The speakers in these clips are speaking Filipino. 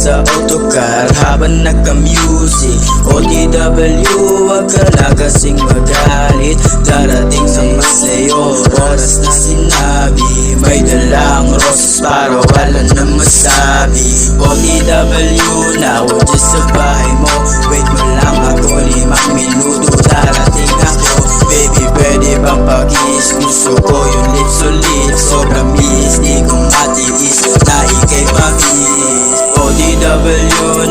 sa autocar habang nagka-music. OTW, wag ka na kasing magalit. Darating naman sa'yo oras na sinabi. May dalang roses para wala na masabi. OTW, na ako dyan sa bahay mo. Wait mo lang ako 5 minuto, darating ako. Baby, pwede bang pag-kiss? Gusto ko yung lips ulit. Sobrang miss, di ko matiis na ikay ma-miss. OTW,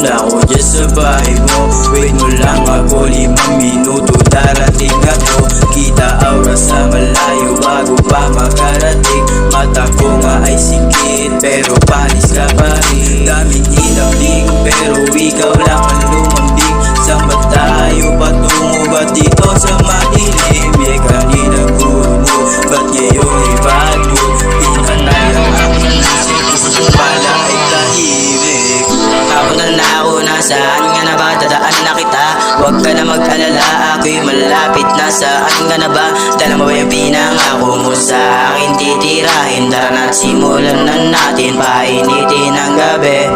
na ako dyan sa bahay mo. Wait mo lang ako 5 minuto, darating ako. Kita aura sa malayo bago pa makarating. Mata ko nga ay sikit pero panis ka pa rin. Daming hinabling pero ikaw lang ang lumambing. Saan ba tayo patungo? Ba't dito sa madilim? Kanina gulo, ba't ngayon ay bago? Pinanay ang aking isip, gusto ko pala ay tahimik. Napunta na ako, nasaan nga na ba? Dadaan na kita, huwag ka na mag-alala. Ako'y malapit na, saan ka na ba? Dala mo ba yung pinangako mo sa akin titirahin? Tara na't simulan na natin, painitin ang gabi.